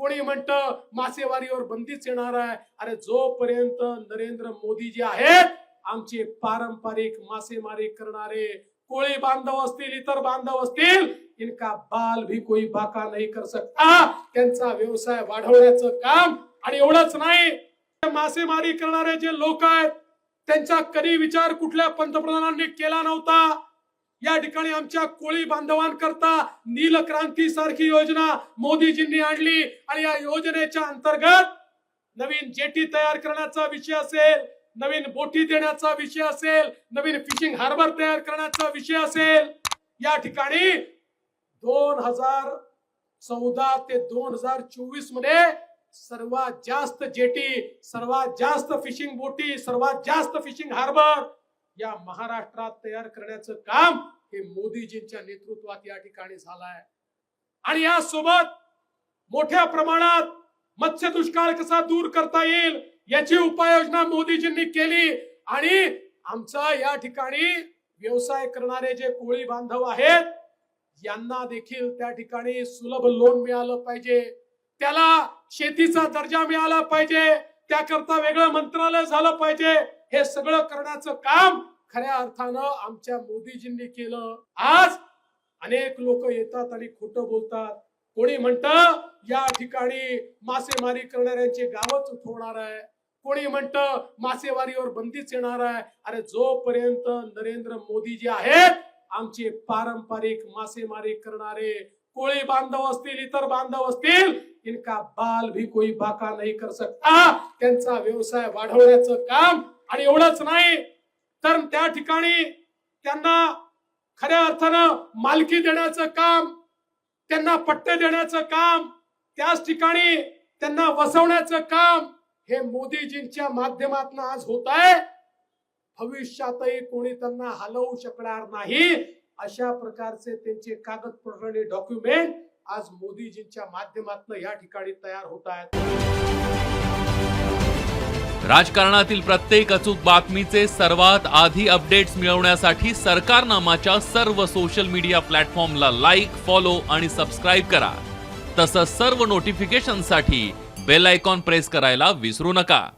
कोणी म्हणतं मासेमारीवर बंदीच येणार आहे। अरे जोपर्यंत नरेंद्र मोदी जे आहेत आमचे पारंपरिक मासेमारी करणारे कोळी बांधव असतील, इतर बांधव असतील, इनका बाल भी कोई बाका नहीं कर सकता। त्यांचा व्यवसाय वाढवण्याचं काम। आणि एवढंच नाही, मासेमारी करणारे जे लोक आहेत त्यांचा कधी विचार कुठल्या पंतप्रधानांनी केला नव्हता। या ठिकाणी आमच्या कोळी बांधवांकरता नील क्रांती सारखी योजना मोदीजींनी आणली आणि या योजनेच्या अंतर्गत नवीन जेटी तयार करण्याचा विषय असेल, नवीन बोटी देण्याचा विषय असेल, नवीन फिशिंग हार्बर तयार करण्याचा विषय असेल, या ठिकाणी 2014 ते 2024 मध्ये सर्वात जास्त जेटी, सर्वात जास्त फिशिंग बोटी, सर्वात जास्त फिशिंग हार्बर या महाराष्ट्रात तयार करण्याचं काम हे मोदीजींच्या नेतृत्वात या ठिकाणी झालंय। आणि या सोबत मोठ्या प्रमाणात मत्स्य दुष्काळ कसा दूर करता येईल याची उपाययोजना मोदीजींनी केली। आणि आमचा या ठिकाणी व्यवसाय करणारे जे कोळी बांधव आहेत यांना देखील त्या ठिकाणी सुलभ लोन मिळालं पाहिजे, त्याला शेतीचा दर्जा मिळाला पाहिजे, त्याकरता वेगळं मंत्रालय झालं पाहिजे। हे सगळं करण्याचं काम खऱ्या अर्थानं आमच्या मोदीजींनी केलं। आज अनेक लोक येतात आणि खोटं बोलतात। कोणी म्हणतं या ठिकाणी मासेमारी करणाऱ्यांचे गावच उठवणार आहे, कोणी म्हणतं मासेमारीवर बंदीच येणार आहे। अरे जोपर्यंत नरेंद्र मोदी जे आहेत आमचे पारंपरिक मासेमारी करणारे कोळी बांधव असतील, इतर बांधव असतील, इनका बाल भी कोई बाका नहीं कर सकता। त्यांचा व्यवसाय वाढवण्याचं काम। आणि एवढंच नाही तर त्या ठिकाणी त्यांना खऱ्या अर्थानं मालकी देण्याचं काम, त्यांना पट्टे देण्याचं काम, त्याच ठिकाणी त्यांना वसवण्याचं काम हे मोदीजींच्या माध्यमातून आज होत आहे। भविष्यातही कोणी त्यांना हलवू शकणार नाही अशा प्रकारचे त्यांचे कागदपत्र डॉक्युमेंट आज मोदीजींच्या माध्यमातून या ठिकाणी तयार होत आहेत। राजकारणातील प्रत्येक अचूक बातमीचे सर्वात आधी अपडेट्स मिळवण्यासाठी सरकारनामाच्या सर्व सोशल मीडिया प्लॅटफॉर्मला लाईक, फॉलो आणि सबस्क्राईब करा। तसंच सर्व नोटिफिकेशनसाठी बेल आयकॉन प्रेस करायला विसरू नका।